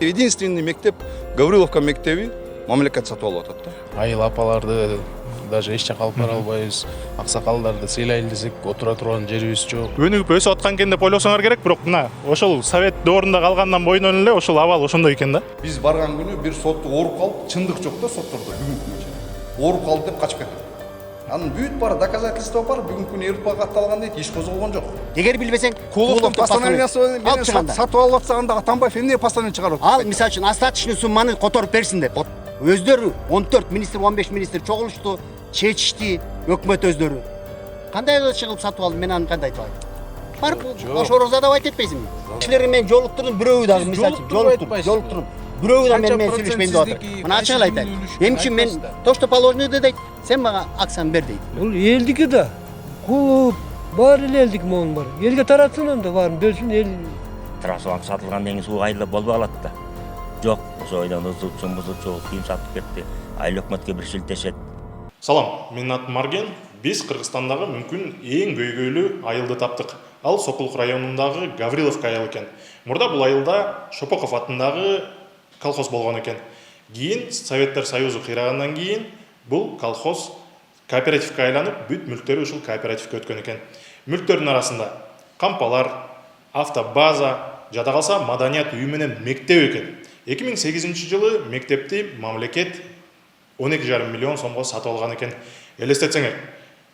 Единственный мектеп Гавриловка мектеби мамлекет сатып алып атат да. Айыл апаларды даже эч жака алып бара албайбыз. Аксакалдарды сыйлайлы десек отура турган жерибиз жок. Өнүгүп өсүп аткан экен деп ойлосоңор керек, бирок мына ошол совет доорунда калгандан бойдон эле ошол абал ошондой экен да. Биз барган күнү бир сотто ооруп калып, чындык жок да соттордо бүгүнкү күнү. Ооруп калды деп качып кетти. Анын бүт бар доказательство бар, бүгүнкү күнү эртпага катталган дейт, иш козголгон жок. Эгер билбесең, Куловдун постановлениясы менен сатып алып атса анда Атамбаев эмне постановление чыгарып атат? ал мисалы үчүн остаточный сумманы которуп берсин деп. Өздөрү 14 министр, 15 министр чогулушту, чечишти, өкмөт өздөрү. Кандай чыгып сатып алды, мен аны кандай айтып атам? Барып ошо задавать этпейсиңби? Кишилерге мен жолуктурдум, бирөөү дагы мисалы үчүн жолуктурдум. Бирөөү да менен сүйлөшпөйм деп атат. Мына ачык эле айтайын. Эмне үчүн мен то, что положено дейт, сен мага акчаны бер дейт. Бул элдики да. Кулуп бар эле элдик моун бар. Элге таратсын анда баарын бөлсүн эл. Трасаланып сатылган суу айылда болбой калат да. Жок, ошо ойдон бузучу кийим сатып кетти. Айыл өкмөткө бир шилтешет. Салам, менин атым Марген. Биз Кыргызстандагы мүмкүн эң көйгөйлүү айылды таптык. Ал Сокулук районундагы Гавриловка айылы экен. Мурда бул айылда Шопоков атындагы колхоз болгон экен. Кийин Советтер Союзу кыйрагандан кийин бул колхоз кооперативге айланып, бүт мүлктөрү ушул кооперативге өткөн экен. Мүлктөрдүн арасында кампалар, автобаза, жада калса маданият үйү менен мектеп экен. 2008-жылы мектепти мамлекет 12,5 миллион сомго сатып алган экен. Элестетсеңер,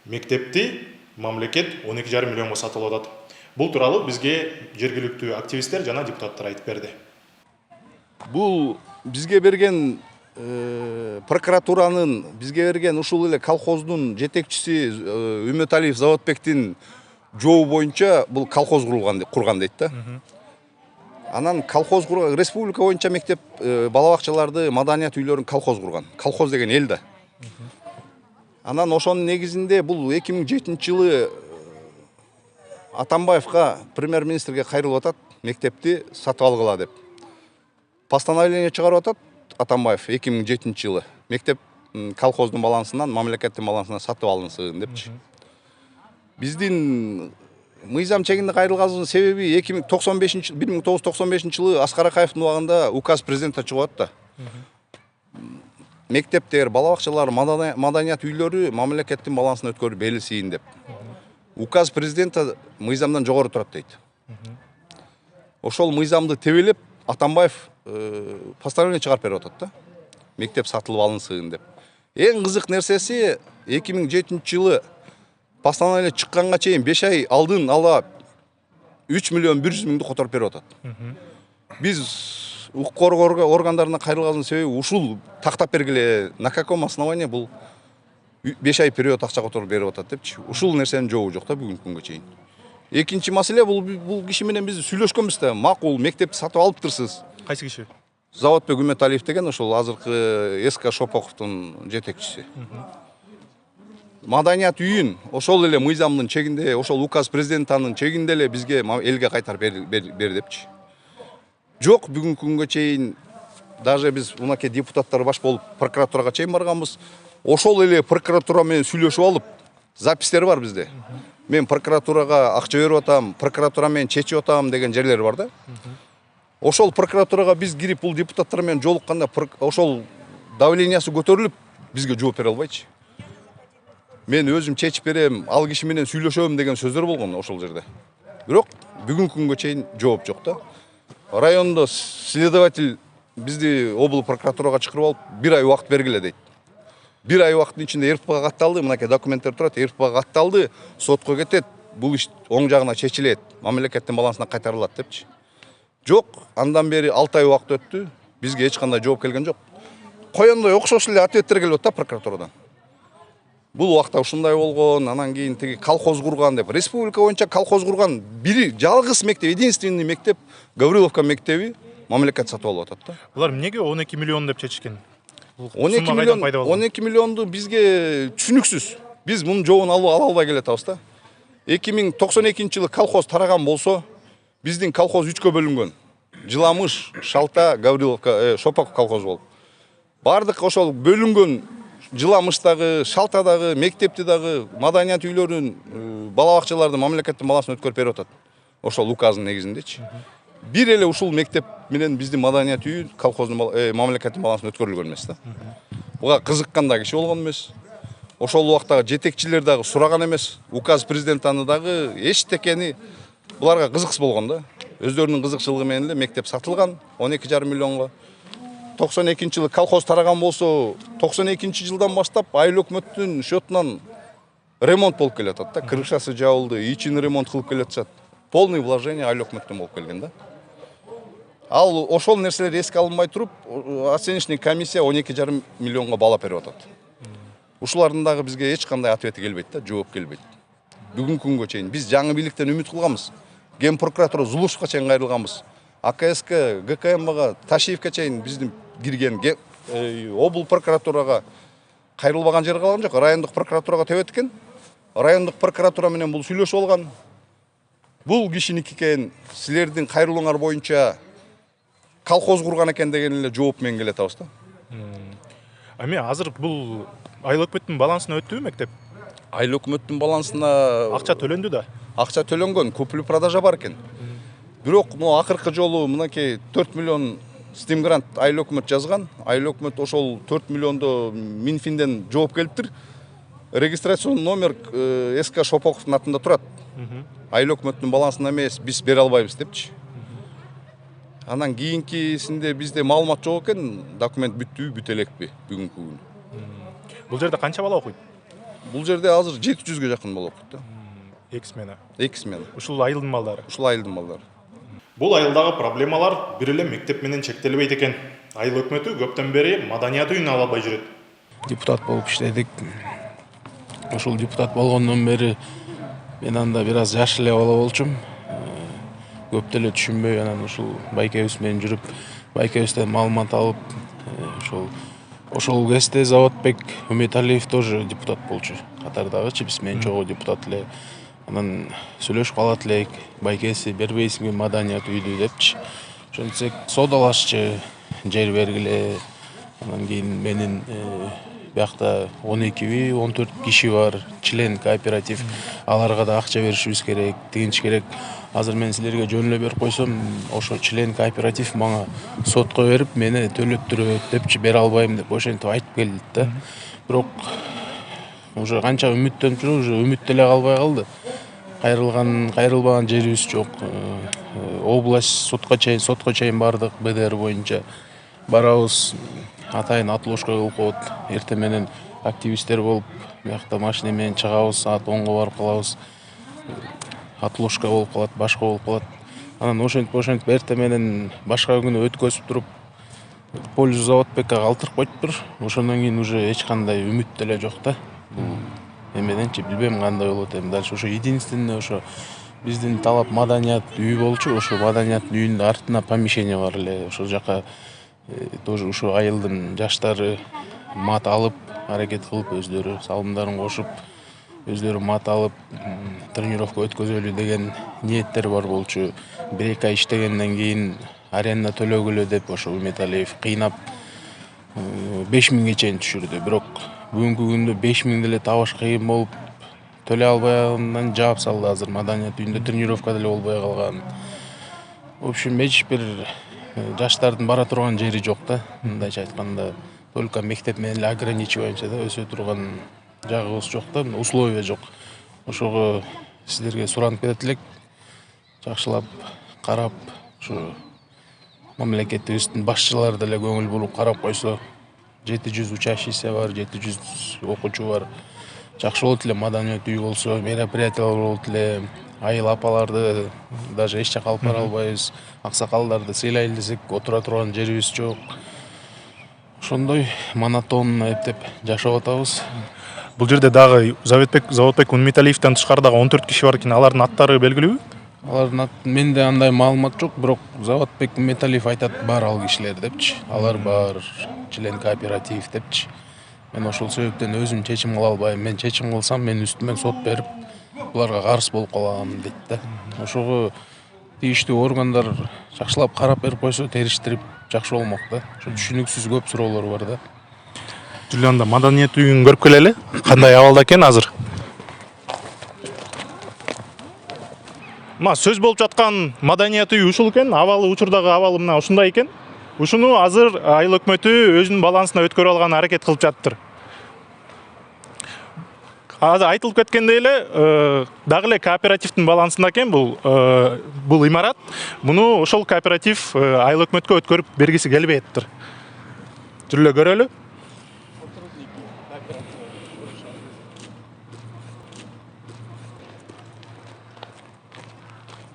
мектепти мамлекет 12,5 миллионго сатып алат. Бул тууралуу бизге жергиликтүү активисттер жана депутаттар айтып берди. Бул бизге берген прокуратуранын, бизге берген ушул эле колхоздун жетекчиси Үмөталиев Заводбектин жообу боюнча бул колхоз курган дейт да. Анан колхоз республика боюнча мектеп, бала бакчаларды, маданият үйлөрүн колхоз курган. Колхоз деген эл да. Анан ошонун негизинде бул 2007-жылы Атамбаевка премьер-министрге кайрылып атат, мектепти сатып алгыла деп. Постановление чыгарып атат Атамбаев 2007-жылы. Мектеп колхоздун балансынан мамлекеттин балансына сатып алынсын депчи. Биздин мыйзам чегинде кайрылганыбыздын себеби 1995-жылы Аскар Акаевдин убагында указ президентте чыгып атты. Мектептер, бала бакчалар, маданият үйлөрү мамлекеттин балансына өткөрүп берилсин деп. Указ президента мыйзамдан жогору турат дейт. Ошол мыйзамды тебелеп Атамбаев постановление чыгарып берип атат да. Мектеп сатылып алынсын деп. Эң кызык нерсеси 2007-жылы постановление чыкканга чейин 5 ай алдын ала 3 миллион 100 миңди которуп берип атат. Биз укук коргоо органдарына кайрылганыбыздын себеби ушул тактап бергиле, на каком основании бул 5 ай период акча которуп берип атат депчи. Ушул нерсенин жообу жок да бүгүнкү күнгө чейин. Экинчи маселе бул киши менен биз сүйлөшкөнбүз да, макул мектепти сатып алыптырсыз. Кайсы киши? Заводбек Үмөталиев деген ошол азыркы СК Шопоковдун жетекчиси. Маданият үйүн ошол эле мыйзамдын чегинде, ошол указ президенттин чегинде эле бизге элге кайтарып бер депчи. Жок, бүгүнкү күнгө чейин даже биз мынакей депутаттар баш болуп прокуратурага чейин барганбыз. Ошол эле прокуратура менен сүйлөшүп алып, запистер бар бизде. Мен прокуратурага акча берип атам, прокуратура менен чечип атам деген жерлер бар да. Ошол прокуратурага биз кирип бул депутаттар менен жолукканда ошол давлениясы көтөрүлүп бизге жооп бере албайчы. Мен өзүм чечип берем, ал киши менен сүйлөшөм деген сөздөр болгон ошол жерде. Бирок бүгүнкү күнгө чейин жооп жок да. Райондо следователь бизди обл прокуратурага чакырып алып, 1 ай убакыт бергиле дейт. 1 ай убакыттын ичинде РПга катталды, мынакей документтер турат, РПга катталды, сотко кетет, бул иш оң жагына чечилет, мамлекеттин балансына кайтарылат депчи. Жок, андан бери 6 ай убакыт өттү, бизге эч кандай жооп келген жок. Коёндой окшош эле ответтер келип атат прокуратурадан. Бул убакта ушундай болгон, анан кийин тиги колхоз курган деп. Республика боюнча колхоз курган бири жалгыз мектеп, единственный мектеп Гавриловка мектеби мамлекет сатып алып атат да. Булар эмнеге 12 миллион деп чечишкен? 12 миллионду бизге түшүнүксүз. Биз мунун жообун ала албай келатабыз да. 2092-жылы колхоз тараган болсо, биздин колхоз 3кө бөлүнгөн. Жыламыш, Шалта, Гавриловка, Шопок колхоз болуп. Бардык ошол бөлүнгөн Жыламыштагы, Шалтадагы, мектепти дагы, маданият үйлөрүн, бала бакчаларды мамлекеттин баласына өткөрүп берип атат. Ошол указдын негизиндечи. бир эле ушул мектеп менен биздин маданият үйү колхоздун мамлекеттин балансына өткөрүлгөн эмес да. Буга кызыккан да киши болгон эмес. Ошол убактагы жетекчилер дагы сураган эмес. Указ президенттаны дагы эчтекени буларга кызыксыз болгон да. Өздөрүнүн кызыкчылыгы менен эле мектеп сатылган 12,5 миллионго. 92-жылы колхоз тараган болсо, 92-жылдан баштап айыл өкмөттүн счетунан ремонт болуп келатат да. Крышасы жабылды, ичин ремонт кылып келатышат. Полный вложение айыл өкмөттүн болуп келген да. Ал ошол нерселер эске алынбай туруп, оценочный комиссия 12,5 миллионго баалап берип атат. Ушулардын дагы бизге эч кандай ответи келбейт да, жооп келбейт. Бүгүнкү күнгө чейин биз жаңы бийликтен үмүт кылганбыз. Ген прокуратура Зулушевка чейин кайрылганбыз. АКСК, ГКМга, Ташиевке чейин биздин кирген обл прокуратурага кайрылбаган жер калган жок. Райондук прокуратурага төбөт экен. Райондук прокуратура менен бул сүйлөшүп алган. Бул кишиники экен, силердин кайрылууңар боюнча колхоз курган экен деген эле жооп менен келе атабыз да. Эми азыр бул айыл өкмөттүн балансына өттүбү мектеп? Айыл өкмөттүн балансына Акча төлөндү да. акча төлөнгөн, купли продажа бар экен. Бирок могу акыркы жолу мынакей 4 миллион Steam грант айыл өкмөт жазган. Айыл өкмөт ошол 4 миллионду Минфинден жооп келиптир. Регистрационный номер СК Шопоковдун атында турат. Айыл өкмөттүн балансына эмес, биз бере албайбыз депчи. Анан кийинкисинде бизде маалымат жок экен, документ бүттүбү, бүтө элекпи бүгүнкү күнү. Бул жерде канча бала окуйт? Бул жерде азыр 700-га жакын бала окуйт да. Эки смена. Эки смена. Ушул айылдын балдары. Ушул айылдын балдары. Бул айылдагы проблемалар бир эле мектеп менен чектелбейт экен. Айыл өкмөтү көптөн бери маданият үйүн ала албай жүрөт. Депутат болуп иштедик. Ошол депутат болгондон бери мен анда бир аз жаш эле бала болчумун. Көп деле түшүнбөй анан ушул байкебиз менен жүрүп, байкебизден маалымат алып, ошол кезде Заводбек Үмөталиев тоже депутат болчу. Катардагычы биз менен чогуу депутат эле. Анан сүйлөшүп калат элек, байкеси бербейсиңби маданият үйдү депчи. Ошентсек содалашчы, жер бергиле. Анан кийин менин биякта 12 14 киши бар, член кооператив. Аларга да акча беришибиз керек, тигинчи керек. Азыр мен силерге жөн эле берип койсом, ошо член кооператив мага сотко берип, мени төлөттүрөт депчи, бере албайм деп ошентип айтып келди да. Бирок уже канча үмүттөнүп жүрүп, уже үмүт деле калбай калды. Кайрылбаган жерибиз жок. Область сотко чейин бардык, БДР боюнча барабыз. Атайын отложка кылып коет. Эртең менен активисттер болуп, биякта машина менен чыгабыз, саат 10го барып калабыз. Отложка болуп калат, башка болуп калат. Анан ошентип эртең менен башка күнү өткөзүп туруп, пользу Заводбекке калтырып коюптур. Ошондон кийин уже эч кандай үмүт деле жок да. Эмеденчи билбейм кандай болот эми. Дальше ошо единственный ошо биздин талап маданият үй болчу. Ошо маданият үйүнүн артына помещение бар эле. Ошол жака тоже ушу айылдын жаштары мат алып, аракет кылып, өздөрү салымдарын кошуп, өздөрү мат алып, тренировка өткөзөлү деген ниеттер бар болчу. 1-2 ай иштегенден кийин аренда төлөгүлө деп ошо Үмөталиев кыйнап 5000ге чейин түшүрдү. Бирок бүгүнкү күндө 5000 деле табыш кыйын болуп, төлөй албагандан жаап салды. Азыр маданият үйүндө тренировка деле болбой калган. В общем, эч бир жаштардын бара турган жери жок да. Мындайча айтканда, только мектеп менен эле ограничиваемся да, өсө турган жагыбыз жок да, условия жок. Ошого сиздерге суранып кетет элек, жакшылап карап, ушу мамлекетибиздин башчылары деле көңүл буруп карап койсо, 700 учащийся бар, 700 окуучу бар. Жакшы болот эле маданият үй болсо, мероприятиялар болот эле. Айыл апаларды даже эч жака алып бара албайбыз. Аксакалдарды сыйлайлы десек, отура турган жерибиз жок. Ошондой монотонно эптеп жашап атабыз. Бул жерде дагы Заводбек Үмөталиевден тышкары дагы 14 киши бар экен. Алардын аттары белгилүүбү? Алардын менде андай маалымат жок, бирок Заводбек Үмөталиев айтат, бар ал кишилер депчи. Алар бар, член кооператив депчи. Мен ошол себептен өзүм чечим кыла албайм. Мен чечим кылсам, мен үстүмөн сот берип, буларга каршы болуп калам дейт да. Ошого тийиштүү органдар жакшылап карап берип койсо, териштирип жакшы болмок да. Ошо түшүнүксүз көп суроолор бар да. Жулианда маданият үйүн көрүп келели. Кандай абалда экен азыр? Мына сөз болуп жаткан маданият үйү ушул экен, абалы учурдагы абалы мына ушундай экен. Ушуну азыр айыл өкмөтү өзүнүн балансына өткөрүп алган аракет кылып жатыптыр. Азыр айтылып кеткендей эле, дагы эле кооперативдин балансында экен бул имарат. Муну ошол кооператив айыл өкмөткө өткөрүп бергиси келбейеттир. Жүрүп эле көрөлү.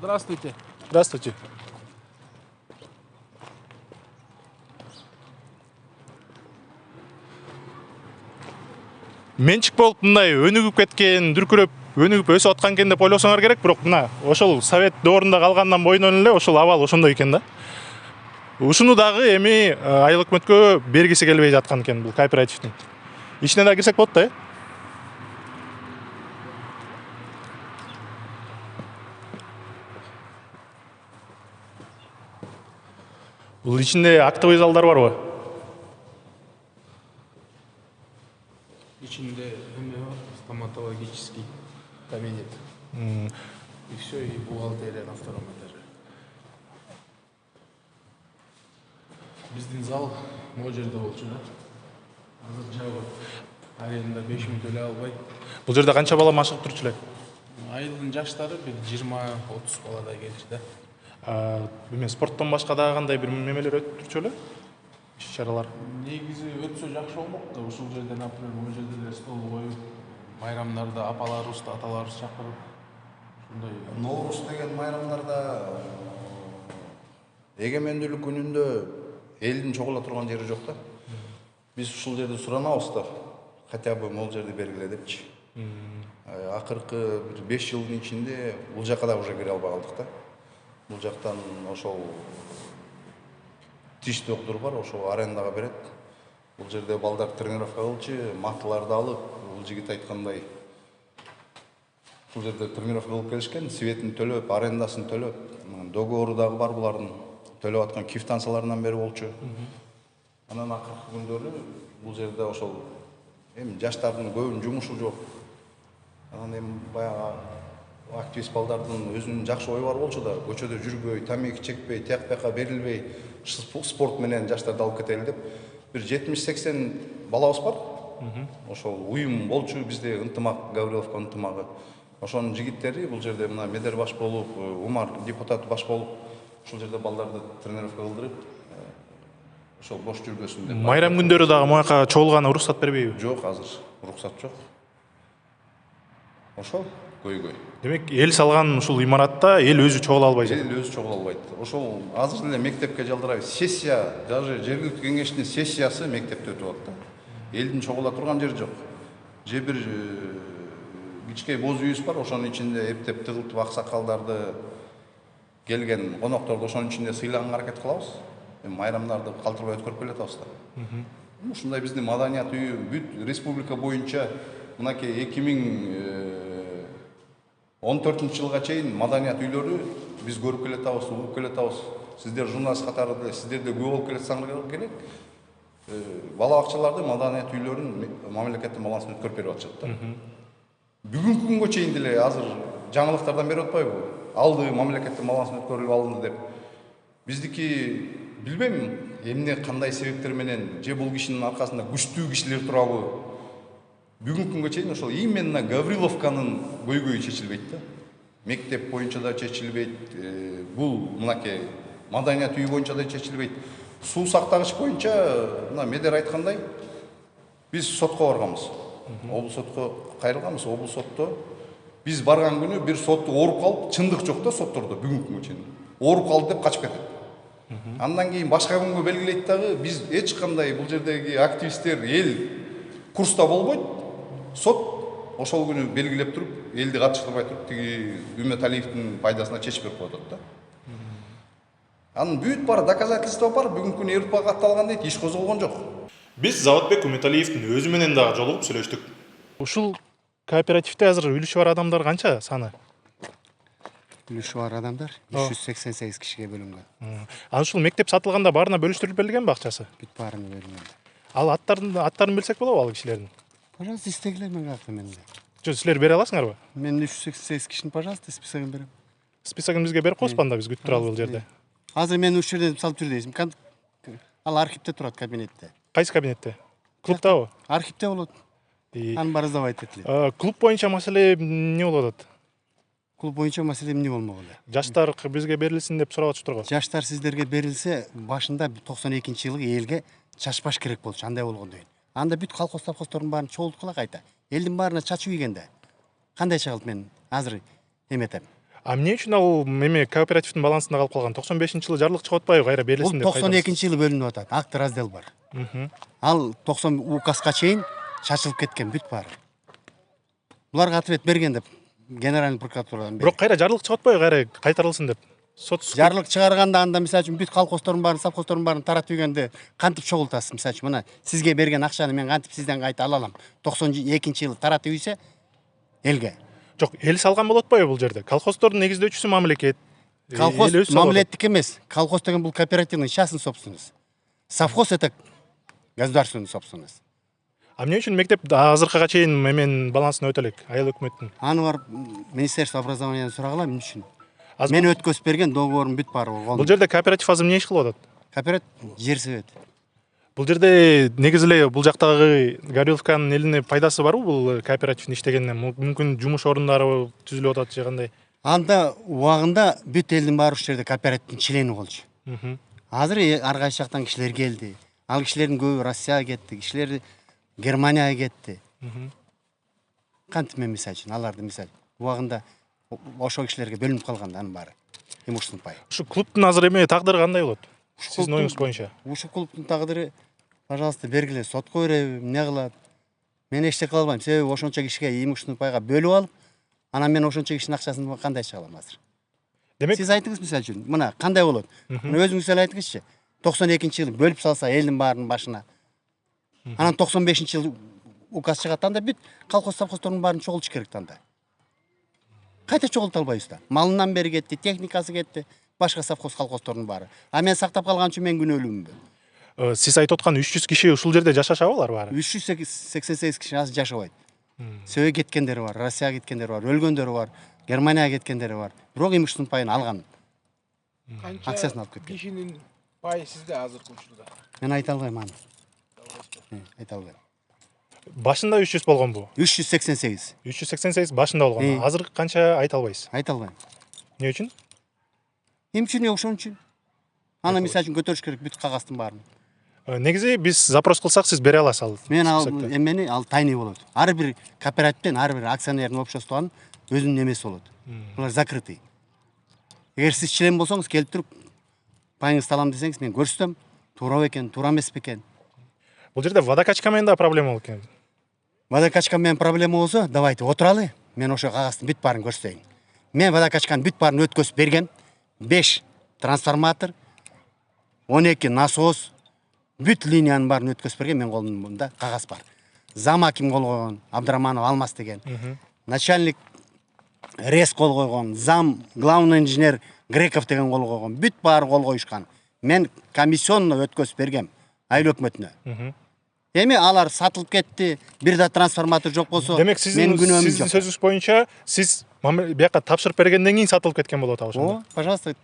Здравствуйте. Здравствуйте. Менчик болуп мындай өнүгүп кеткен, дүркүрөп, өнүгүп өсүп аткан экен деп ойлосоңор керек, бирок мына ошол совет доорунда калгандан бойдон эле ошол абал ошондой экен да. Ушуну дагы эми айыл өкмөткө бергиси келбей жаткан экен бул кооперативдин. Ичине да кирсек болот да, э? Бул ичинде актовый залдар барбы? Ичинде эме бар, стоматологический кабинет. И все, и бухгалтерия на втором этаже. Биздин зал могу жерде болчу да. Азыр жабык. Аренда 5 000 төлөй албай. Бул жерде канча бала машыгып турчу эле? Айылдын жаштары бир 20-30 баладай келчү да. Эме спорттон башка дагы кандай бир мемелер өтүп турчу эле? Иш-чаралар. Негизи өтсө жакшы болмок да. Ушул жерде, например, могу жерде эле стол коюп, майрамдарда апаларыбызды, аталарыбызды чакырып, ушундай. Ноорус деген майрамдарда эгемендүүлүк күнүндө элдин чогула турган жери жок да. Биз ушул жерди суранабыз да, хотя бы могул жерди бергиле депчи. Акыркы бир 5 жылдын ичинде бул жака да уже кире албай калдык да. Бул жактан ошол тиш доктор бар, ошол арендага берет. Бул жерде балдар тренировка кылчу, матыларды алып, бул жигит айткандай бул жерде тренировка кылып келишкен, светин төлөп, арендасын төлөп, договору дагы бар булардын. Төлөп аткан квитанцияларынан бери болчу. Анан акыркы күндөрү бул жерде ошол эми жаштардын көбүнүн жумушу жок. Анан эми баягы активист балдардын өзүнүн жакшы ою бар болчу да, көчөдө жүрбөй, тамеки чекпей, тияк бияка берилбей, спорт менен жаштарды алып кетели деп бир 70-80 балабыз бар. Ошол уюм болчу бизде, ынтымак, Гавриловка ынтымагы. Ошонун жигиттери бул жерде мына Медер баш болуп, Умар депутат баш болуп, ушул жерде балдарды тренировка кылдырып, ошол бош жүрбөсүн деп. Майрам күндөрү дагы мояка чогулганы уруксат бербейби? Жок, азыр уруксат жок. Ошол көйгөй. Демек, эл салган ушул имаратта эл өзү чогула албай жатат. Эл өзү чогула албайт. Ошол азыр эле мектепке жалдырабыз. Сессия, даже жергиликтүү кеңештин сессиясы мектепте өтүп атат да. Элдин чогула турган жери жок. Же бир кичкей боз үйүбүз бар, ошонун ичинде эптеп тыгылтып аксакалдарды келген конокторду ошонун ичинде сыйлаганга аракет кылабыз. Эми майрамдарды калтырбай өткөрүп келатабыз да. Ушундай биздин маданият үйү бүт республика боюнча мынакей 2014-жылга чейин маданият үйлөрү биз көрүп келатабыз, угуп келатабыз. Сиздер журналист катары деле, сиздер да күбө болуп келатсаңар керек. Бала бакчаларды, маданият үйлөрүн мамлекеттин балансына өткөрүп берип атышат да. Бүгүнкү күнгө чейин деле азыр жаңылыктардан берип атпайбы? Алды, мамлекеттин балансына өткөрүлүп алынды деп. Биздики билбейм, эмне кандай себептер менен, же бул кишинин аркасында күчтүү кишилер турабы? Бүгүнкү күнгө чейин ошол именно Гавриловканын көйгөйү чечилбейт да. Мектеп боюнча да чечилбейт, бул мынакей маданият үйү боюнча да чечилбейт. Суу сактагыч боюнча мына Медер айткандай, биз сотко барганбыз. Облус сотко кайрылганбыз, облус сотто биз барган күнү бир сотту ооруп калып, чындык жок да соттордо бүгүнкү күнгө чейин. Ооруп калды деп качып кетет. Андан кийин башка күнгө белгилейт дагы, биз эч кандай бул жердеги активисттер эл курста болбойт. Сот ошол күнү белгилеп туруп, элди катыштырбай туруп, тиги Үмөт Алиевдин пайдасына чечип берип коет да. Анын бүт бар доказательство бар, бүгүнкү күнү Европага катталган дейт, иш козголгон жок. Биз Заводбек Үмөт Алиевдин өзү менен дагы жолугуп сүйлөштүк. Ушул кооперативде азыр үлүшү бар адамдар канча саны? Үлүшү бар адамдар 388 кишиге бөлүнгөн. Ал ушул мектеп сатылганда баарына бөлүштүрүлүп берилген акчасы? Бүт баарына бөлүнгөн. Ал аттарын билсек болобу ал кишилердин? Пожалуйста, истегилер менге акты менде. Жок, силер бере аласыңарбы? Мен 388 кишinin, пожалуйста, списогун берем. Списогун бизге берип коесузбу анда, биз күтүп туралы бул жерде. Азыр мен ушул жерде мисалы түрдө ал архивде турат, кабинетте. Кайсы кабинетте? Клубтабы? Архивде болот. И Аны бар издавать этилет. клуб боюнча маселе эмне болуп атат? Клуб боюнча маселе эмне болмок эле? Жаштар бизге берилсин деп сурап атышыптыр го. Жаштар сиздерге берилсе, башында 92-жылы элге чачпаш керек болчу, андай болгондон кийин. Анда бүт колхоз совхоздордун баарын чогулткула кайта. Элдин баарына чачып ийгенде. Кандай чыгылды мен азыр эметем. Эмне үчүн ал эме кооперативдин балансында калып калган? 95-жылы жарлык чыгып атпайбы, кайра берилсин Бул деп? 92-жылы бөлүнүп атат. Акт раздел бар. Ал 90 указга чейин чачылып кеткен бүт баары. Буларга ответ берген деп генеральный прокуратурадан Бирок кайра жарлык чыгып атпайбы, кайра кайтарылсын деп? Сот жарлык чыгарганда анда мисалы үчүн бүт колхоздордун баарын, совхоздордун баарын таратып ийгенде кантип чогултасыз? Мисалы үчүн мына сизге берген акчаны мен кантип сизден кайта ала алам? 92-жылы таратып ийсе элге. жок, эл салган болот атпайбы бул жерде? Колхоздордун негиздөөчүсү мамлекет. Колхоз Эл өзү салып атат. мамлекеттик эмес. Колхоз деген бул кооперативный частный собственность. Совхоз это государственный собственность. Эмне үчүн мектеп азыркыга чейин эмен балансын өтө элек, айыл өкмөттүн? Аны бар Министерство образованиядан сурагыла, эмне үчүн? Мен өткөзүп берген договордун бүт баары болгон. Бул жерде кооператив азыр эмне иш кылып атат? Кооператив жер совет. Бул жерде негизи эле бул жактагы Гавриловканын элине пайдасы барбы бул кооперативдин иштегенинен? Мүмкүн жумуш орундары түзүлүп атат же кандай? Анда убагында бүт элдин баары ушул жерде кооперативдин члени болчу. Азыр ар кайсы жактан кишилер келди. Ал кишилердин көбү Россияга кетти, кишилер Германияга кетти. Кантип мен мисалы үчүн аларды мисалы убагында ошол кишилерге бөлүнүп калган анын баары. Имущественный пай. Ушу клубтун азыр эме тагдыры кандай болот? Сиздин оюңуз боюнча. Ушул клубтун тагдыры, пожалуйста, бергиле, сотко береби, эмне кылат? Мен эчтеке кыла албайм. Себеби ошончо кишиге имущественный пайга бөлүп алып, анан мен ошончо кишинин акчасын кандай чыга алам азыр? Демек, Сиз айтыңыз мисалы үчүн, мына кандай болот? Мына өзүңүз эле айтыңызчы. 92-жылы бөлүп салса элдин баарынын башына. Анан 95-жылы указ чыгат, анда бүт колхоз совхоздордун баарын чогултуш керек анда. Кайта чогулта албайбыз да. Малынан бери кетти, техникасы кетти, башка совхоз колхоздордун баары. А мен сактап калган үчүн мен күнөөлүүмүнбү? сиз айтып аткан 300 киши ушул жерде жашашабы алар баары? 388 киши азыр жашабайт. Сөйгө кеткендери бар, Россияга кеткендери бар, өлгөндөрү бар, Германияга кеткендери бар. Бирок имущественный пайын алган. Акциясын алып кеткен. Кишинин пайы сизде азыркы учурда? Мен айта албайм аны. Айта албайм. Башында 300 болгонбу? 388. 388 башында болгон. Азыр канча айта албайсыз. Айта албайм. Эмне үчүн? Эмне үчүн, ошон үчүн. Аны мисалы үчүн көтөрүш керек бүт кагаздын баарын. Негизи биз запрос кылсак сиз бере аласыз ал. Мен ал эмени ал тайный болот. Ар бир кооперативден, ар бир акционердин обществонун өзүнүн эмеси болот. Булар закрытый. Эгер сиз член болсоңуз, келип туруп пайыңызды алам десеңиз, мен көрсөтөм, туура бекен, туура эмес бекен. Бул жерде водокачка менен да проблема болот экен. Водокачка менен проблема болсо, давайте отуралы. Мен ошо кагаздын бүт баарын көрсөтөйүн. Мен водокачканын бүт баарын өткөзүп бергем. 5 трансформатор, 12 насос, бүт линиянын баарын өткөзүп берген, мен колумда кагаз бар. Зам аким кол койгон, Абдыраманов Алмаз деген. Начальник РЕС кол койгон, зам главный инженер Греков деген кол койгон. Бүт баары кол коюшкан. Мен комиссионно өткөзүп бергем айыл өкмөтүнө. Эми алар сатылып кетти, бир да трансформатор жок болсо, Демек мен күнөөм сиздин жок. сөзүңүз боюнча сиз бияка тапшырып бергенден кийин сатылып кеткен болот ошондо. Пожалуйста,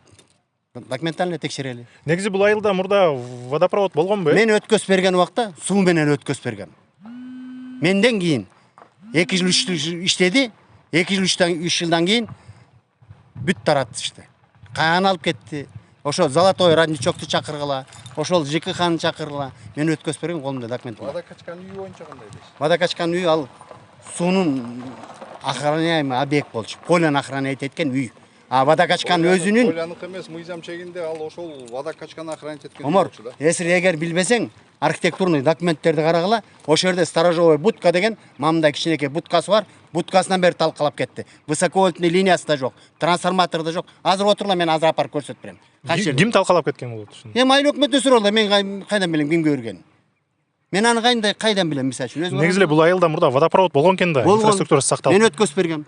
документально текшерели. Негизи бул айылда мурда водопровод болгонбу? Мен өткөзүп берген убакта суу менен өткөзүп бергем. Менден кийин 2 жыл 3 жыл иштеди. 2 жыл 3 жылдан кийин бүт таратышты. Каян алып кетти? Ошол Золотой родничокты чакыргыла, ошол ЖКХны чакыргыла. Мен өткөзүп берген, колумда документ бар. Водокачканын үйү боюнча кандай дейсиз? Водокачканын үйү ал суунун охраняемый объект болчу. Полен охранять эткен үй. А водокачканын өзүнүн Полянык эмес, мыйзам чегинде ал ошол водокачканы охранять эткен Омар, болчу да. эгер билбесең, архитектурный документтерди карагыла, ошол жерде сторожевой будка деген мамындай кичинекей будкасы бар. Будкасынан бери талкалап кетти. Высоковольтный линиясы да жок, трансформатор да жок. Азыр отурла, мен азыр апарып көрсөтүп берем. Ким талкалап кеткен болот ушуну? Эми айыл өкмөтүнө суралда, мен кайдан билем кимге бергенин. Мен аны кайдан билем, мисалы үчүн. Негизи эле бул айылда мурда водопровод болгон экен да, инфраструктурасы сакталып. Мен өткөзүп бергем.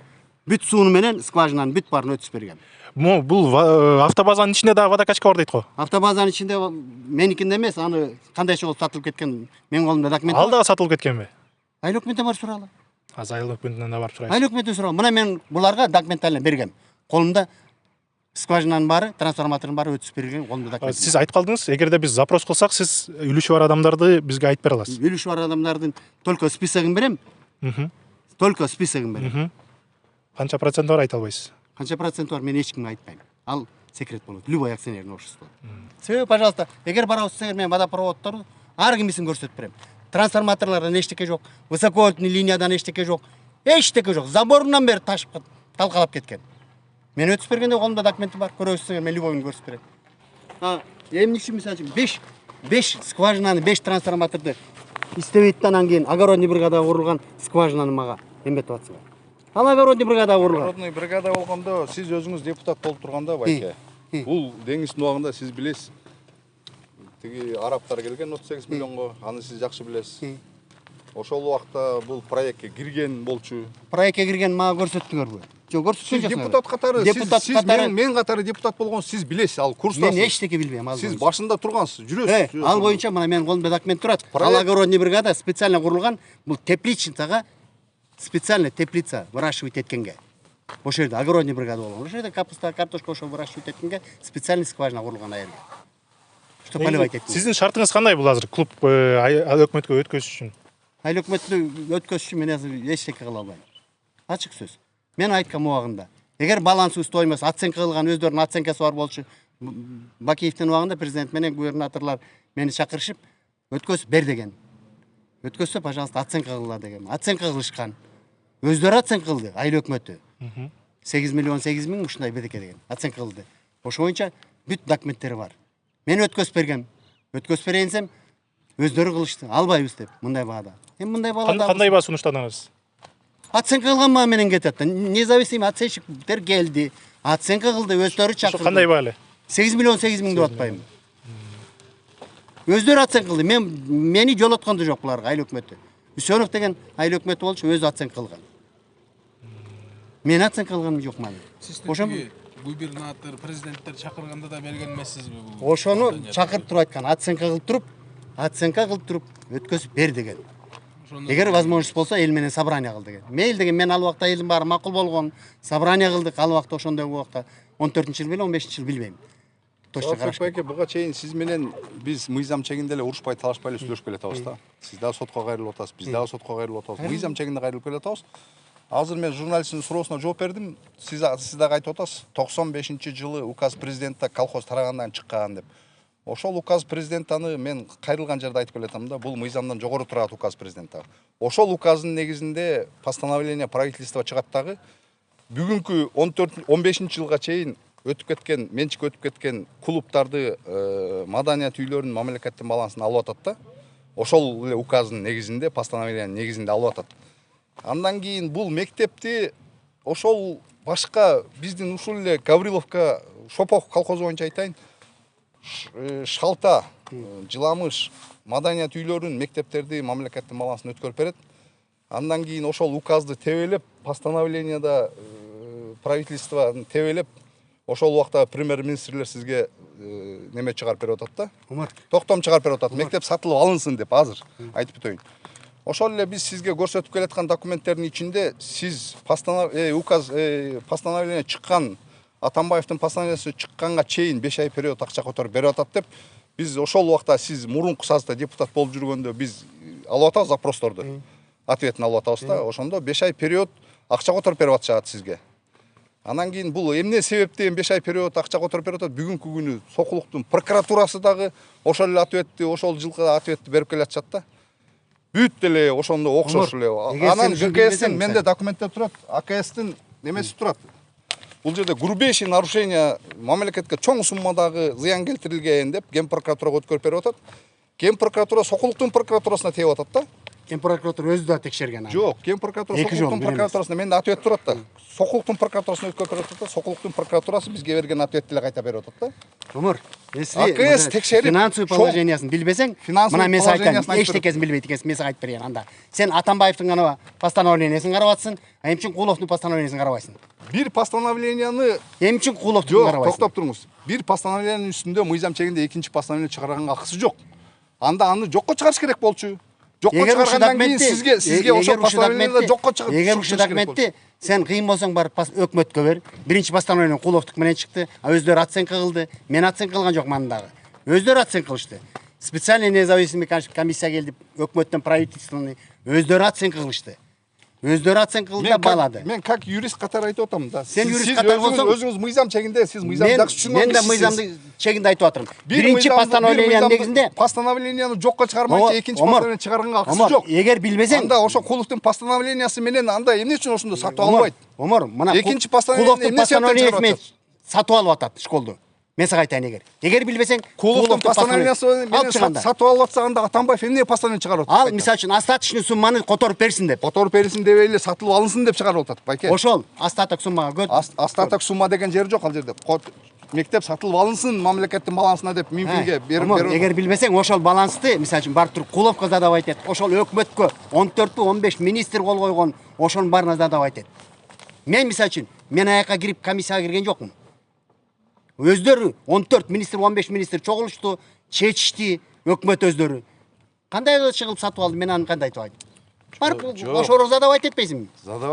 Бүт сууну менен скважинанын бүт баарын өткөзүп бергем. Бул автобазанын ичинде дагы водокачка бар дейт го. Автобазанын ичинде меникинде эмес, аны кандайча болуп сатылып кеткен, мен колумда документ. Ал дагы сатылып кеткенби? Айыл өкмөтүнө барып сурала. Азыр айыл өкмөтүнөн да барып сурайсыз. Айыл өкмөтүнө сурала. Мына мен буларга документально бергем. Колумда скважинанын баары, трансформатордун баары өтүп берилген колумда документ. Сиз айтып калдыңыз, эгерде биз запрос кылсак, сиз үлүшү бар адамдарды бизге айтып бере аласыз. Үлүшү бар адамдардын только списогун берем. Только списогун берем. Канча процент бар айта албайсыз. Канча процент бар, мен эч кимге айтпайм. Ал секрет болот. Любой акционерный общество. Себеби, пожалуйста, эгер барабыз десеңер, мен водопроводдорду ар кимисин көрсөтүп берем. Трансформаторлордон эчтеке жок, высоковольтный линиядан эчтеке жок. Эчтеке жок. Заборунан бери ташып талкалап кеткен. Мен өтүп бергенде колумда документим бар. Көрөсүңөр, мен любойун көрсөтүп берем. Эмне үчүн мисалы үчүн 5 скважинаны, 5 трансформаторду истебейт, анан кийин огородный бригада курулган скважинаны мага эметип атсыңар. Ал огородный бригада курулган. Огородный бригада болгондо сиз өзүңүз депутат болуп турганда, байке, бул деңиздин убагында сиз билесиз. Тиги арабтар келген 38 миллионго, аны сиз жакшы билесиз. Ошол убакта бул проектке кирген болчу. Проектке кирген мага көрсөттүңөрбү? Жок, көрсөткөн Сиз депутат катары, сиз мен катары депутат болгон, сиз билесиз, ал курстасыз. Мен эчтеке билбейм, ал. Сиз башында тургансыз, жүрөсүз. Ал боюнча мына менин колумда документ турат. Ал огородный бригада специально курулган, бул тепличницага, специально теплица выращивать эткенге. Ошол жерде огородный бригада болгон. Ошол жерде капуста, картошка ошо выращивать эткенге специальный скважина курулган айылда. Что поливать эткенге. Сиздин шартыңыз кандай бул азыр клуб өкмөткө өткөзүш үчүн? Айыл өкмөттү өткөзүш үчүн мен азыр эчтеке кыла албайм. Ачык сөз. Мен айткан убагында, эгер балансыбыз тоймос, оценка кылган өздөрүнүн оценкасы бар болчу, Бакиевдин убагында президент менен губернаторлор мени чакырышып, өткөзүп бер деген. Өткөзсө, пожалуйста, оценка кылгыла деген. Оценка кылышкан. Өздөрү оценка кылды, айыл өкмөтү. 8 миллион 8 миң ушундай бедеке деген. Оценка кылды. Ошо боюнча бүт документтери бар. Мен өткөзүп бергем. Өткөзүп берейин десем, өздөрү кылышты. Албайбыз деп, мындай баада. Эми мындай баада. Кандай баа сунуштадыңыз? Оценка кылган мага менен кетет. Независимый оценщиктер келди. Оценка кылды, өздөрү чакырды. Кандай баа эле? 8 миллион 8 миң деп атпайм. Өздөрү оценка кылды. Мени жолотконду жок буларга айыл өкмөтү. Үсөнов деген айыл өкмөтү болчу, өзү оценка кылган. Мен оценка кылганым жок мага. Ошон губернатор, президенттер чакырганда да берген эмессизби бул? Ошону чакырып туруп айткан, оценка кылып туруп өткөзүп бер деген. Эгер возможность болсо эл менен собрание кыл деген. Мейл деген, мен ал убакта элдин баары макул болгон, собрание кылдык, ал убакта ошондой убакта 14-жыл беле 15-жыл билбейм. Точно караш. Байке, буга чейин сиз менен биз мыйзам чегинде эле урушпай, талашпай эле сүйлөшүп келатабыз да. Сиз дагы сотко кайрылып атасыз, биз дагы сотко кайрылып атабыз. Мыйзам чегинде кайрылып келатабыз. Азыр мен журналисттин суроосуна жооп бердим. Сиз дагы айтып атасыз, 95-жылы указ президентте колхоз тарагандан чыккан деп. Ошол указ президент аны мен кайрылган жерде айтып келатам да, бул мыйзамдан жогору турат указ президентте. Ошол указдын негизинде постановление правительства чыгат дагы. Бүгүнкү 15-жылга чейин өтүп кеткен, менчик өтүп кеткен клубтарды, маданият үйлөрүнүн мамлекеттин балансына алып атат да. Ошол эле указдын негизинде, постановлениянын негизинде алып атат. Андан кийин бул мектепти ошол башка биздин ушул эле Гавриловка, Шопок колхозу боюнча айтайын, Шалта, Жыламыш, маданият үйлөрүнүн мектептерди мамлекеттин балансына өткөрүп берет. Андан кийин ошол указды тебелеп, постановленияда правительство тебелеп, ошол убакта премьер-министрлер сизге неме чыгарып берип атат да. Токтом чыгарып берип атат. Мектеп сатылып алынсын деп азыр айтып өтөйүн. Ошол эле биз сизге көрсөтүп келаткан документтердин ичинде сиз постановление чыккан, Атамбаевдин постановлениясы чыкканга чейин 5 ай период акча которуп берип атат деп, биз ошол убакта сиз мурунку сазда депутат болуп жүргөндө биз алып атабыз запросторду. Ответин алып атабыз да. Ошондо 5 ай период акча которуп берип атышат сизге. Анан кийин бул эмне себептен 5 ай период акча которуп берип атат? Бүгүнкү күнү Сокулуктун прокуратурасы дагы ошол эле ответти, ошол жылкы ответти берип келатышат да. Бүт эле ошондо окшош эле. Анан ГКСтин менде документте турат, АКСтин немеси турат. Бул жерде грубейший нарушение мамлекетке чоң суммадагы зыян келтирилген деп Ген прокуратурага өткөрүп берип атат. Ген прокуратура Сокулуктун прокуратурасына тийип атат да. Ген прокуратура өзү да текшерген. Жок, Ген прокуратура Сокулуктун прокуратурасына менде ответ турат да. Сокулуктун прокуратурасына өткөрүп берип атат да. Сокулуктун прокуратурасы бизге берген ответти эле кайта берип атат да. Умур, если АКС текшерип финансовый положениясын билбесең, мына мен айтайын, эчтекесин билбейт экенсиң, мен сага айтып берейин анда. Сен Атамбаевдин ана постановлениясын карап атсың, а эмне үчүн Куловдун постановлениясын карабайсың? Бир постановленияны Эмне үчүн Куловдун карабайсың? Токтоп туруңуз. Бир постановлениянын үстүндө мыйзам чегинде экинчи постановление чыгарганга акысы жок. Анда аны жокко чыгарыш керек болчу. Жокко чыгаргандан кийин сизге ошол постановлениеде жокко чыгарыш керек болчу. Эгер ушул документти Сен кыйын болсоң барып өкмөткө бер. Биринчи постановление куловдук менен чыкты. А өздөрү оценка кылды. Мен оценка кылган жокмун дагы. Өздөрү оценка кылышты. Специальный независимый комиссия келди, өкмөттөн правительственный өздөрү оценка кылышты. Өздөрү оценка кылды да баалады. Мен как юрист катары айтып атам да. Сен юрист катары болсоң, өзүңүз мыйзам чегинде, сиз мыйзамды жакшы түшүнүп мен да мыйзамды чегинде айтып атырмын. Биринчи постановлениянын негизинде постановленияны жокко чыгармайчы экинчи постановление чыгарганга акысы жок. Эгер билбесең, Анда ошо Куловдун постановлениясы менен анда эмне үчүн ошондо сатып алынбайт? Омар, мына Экинчи постановление эмне себептен постановлениясы менен чыгарып сатып алып атат школду. Мен сага айтайын эгер билбесең, Куловдун постановлениясы менен сатып алып атса анда Атамбаев эмне постановление чыгарып атат? Ал мисалы үчүн остаточный сумманы которуп берсин деп. Которуп берсин деп эле сатылып алынсын деп чыгарып атат, байке. Ошол остаток суммага Остаток сумма деген жери жок ал жерде. Мектеп сатылып алынсын мамлекеттин балансына деп Минфинге берип. Эгер билбесең, ошол балансты мисалы үчүн барып туруп Куловго задавать эт. Ошол өкмөткө 14-15 министр кол койгон, ошонун баарына задавать эт. Мен мисалы үчүн мен аяка кирип комиссияга кирген жокмун. Өздөрү 14 министр, 15 министр чогулушту, чечишти, өкмөт өздөрү. Кандай чыгып сатып алды, мен аны кандай айтып айтайын? Барып ошого задавать этпейсиңби?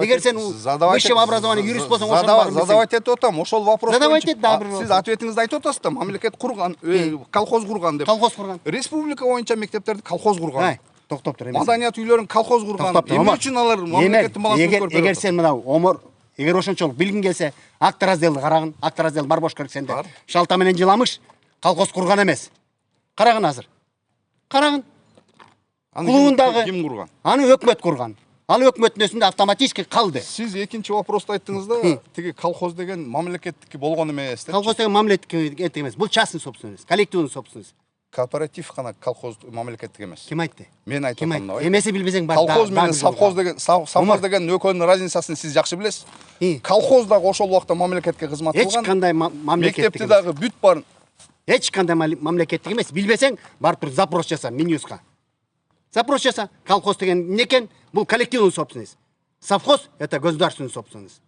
Эгер сен высшее образование юрист болсоң, ошого задавать этип атам. Ошол вопрос. Задавать эт дагы бир. Сиз ответиңизди айтып атасыз да, мамлекет курган, колхоз курган деп. Колхоз курган. Республика боюнча мектептерди колхоз курган. Токтоп тур. Маданият үйлөрүн колхоз курган. Эмне үчүн алар мамлекеттин балансына көрүп берет? Эгер сен мына Омар, эгер ошончолук билгиң келсе, акт разделди карагын. Акт раздел бар болуш керек сенде. Шалта менен жыламыш, колхоз курган эмес. Карагын азыр. Карагын. Кулундагы ким курган? Аны өкмөт курган. Ал өкмөттүн өсүндө автоматически калды. Сиз экинчи вопросту айттыңыз да, тиги колхоз деген мамлекеттики болгон эмес деп. Колхоз деген мамлекеттики эмес. Бул частный собственность, коллективный собственность. Кооператив гана колхоз мамлекеттик эмес. Ким айтты? Мен айтып атам да. Эмеси билбесең бар. Колхоз менен совхоз деген экөөнүн разницасын сиз жакшы билесиз. Колхоз дагы ошол убакта мамлекетке кызмат кылган. Эч кандай мамлекеттик. Мектепти дагы бүт барын. Эч кандай мамлекеттик эмес. Билбесең, барып туруп запрос жаса Минюстка. Запрос жаса. Колхоз деген эмне экен? Бул коллективный собственность. Совхоз это государственный собственность.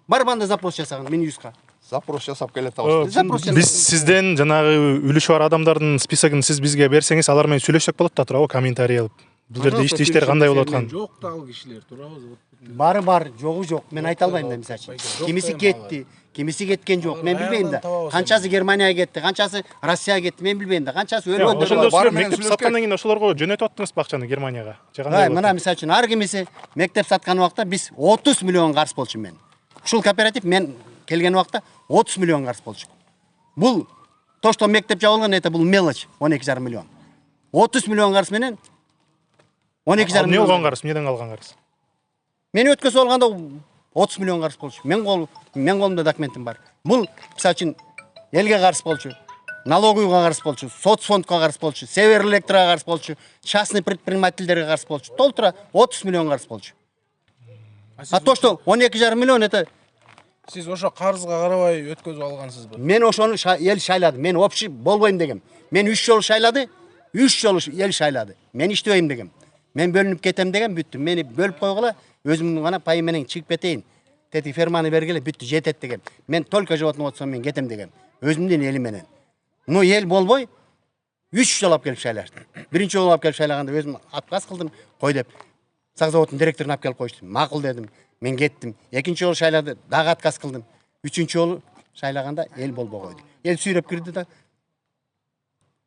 Барып анда запрос жасаган Минюстка. Запрос жасап келет алышты. Биз сизден жанагы үлүшү бар адамдардын списогун сиз бизге берсеңиз, алар менен сүйлөшсөк болот да, туурабы, комментарий алып. Бул жерде иштер кандай болуп аткан? Жок да ал кишилер, туурабы? Бары бар, жогу жок. Мен айта албайм да мисалы үчүн. Кимиси кетти, кимиси кеткен жок. Мен билбейм да. Канчасы Германияга кетти, канчасы Россияга кетти, мен билбейм да. Канчасы өлгөндөр бар. Ошондо мектеп саткандан кийин ошолорго жөнөтүп аттыңыз акчаны Германияга. Мына мисалы үчүн ар кимиси мектеп саткан убакта биз 30 миллион карыз болчумун мен. Ушул кооператив мен келген убакта 30 миллион карыз болчу. Бул то, что мектеп жабылган, это бул мелочь, 12,5 миллион. 30 миллион карыз менен 12,5 миллион. Эмне болгон карыз, эмнеден калган карыз? Мен өткөзүп алганда 30 миллион карыз болчу. Мен колумда документим бар. Бул мисалы үчүн элге карыз болчу, налоговыйга карыз болчу, соцфондко карыз болчу, Север Электрога карыз болчу, частный предпринимательдерге карыз болчу. Толтура 30 миллион карыз болчу. А то, что 12,5 миллион, это Сиз ошо карызга карабай өткөзүп алгансызбы? мен ошону эл шайлады. Мен общий болбойм дегем. Мен 3 жолу шайлады, 3 жолу эл шайлады. Мен иштебейм дегем. Мен бөлүнүп кетем дегем, бүттү. Мени бөлүп койгула, өзүмдүн гана пайым менен чыгып кетейин. Тети ферманы бергиле, бүттү, жетет дегем. Мен только животный отсом мен кетем дегем. Өзүмдүн элим менен. Но эл болбой 3 жолу алып келип шайлашты. Биринчи жолу алып келип шайлаганда өзүм отказ кылдым, кой деп. Сакзаводдун директорун алып келип коюшту. Макул дедим. Мен кеттим. Экинчи жолу шайлады, дагы отказ кылдым. Үчүнчү жолу шайлаганда эл болбой койду. Эл сүйрөп кирди да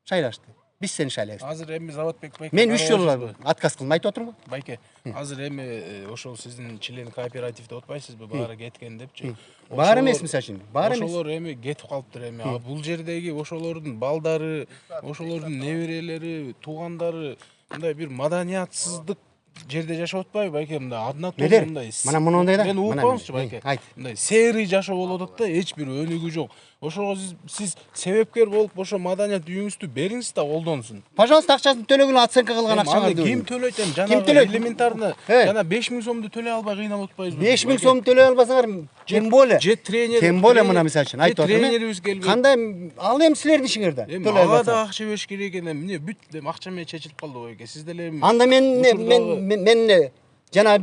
шайлашты. Биз сени шайлайбыз. Азыр эми Заводбек байке. Мен 3 жолу отказ кылдым, айтып отурмун? Байке, азыр эми ошол сиздин член кооперативде отпайсызбы, баары кеткен депчи. Баары эмес мисалы үчүн, баары эмес. Ошолор эми кетип калыптыр эми. А бул жердеги ошолордун балдары, ошолордун неберелери, туугандары мындай бир маданиятсыздык жерде жашап атпайбы байке, мындай одна толы мындай. Мына мындай да. Мен укпаңызчы байке. Мындай серый жашоо болуп атат да, эч бир өнүгүү жок. Ошого сиз себепкер болуп, ошо маданият үйүңүздү бериңиз да колдонсун. Пожалуйста, акчасын төлөгүлө оценка кылган акчаңарды. Ким төлөйт эми? Жана элементарно, жана 5000 сомду төлөй албай кыйнап атпайсызбы? 5000 сом төлөй албасаңар, тем более. Же тренер. Тем более мына мисалы үчүн айтып атам. Тренерибиз келбей. Кандай ал эми силердин ишиңер да. Төлөй албаса. Ага да акча бериш керек экен. Эмне бүт акча менен чечилип калды байке. Сиз деле эми. Анда мен жана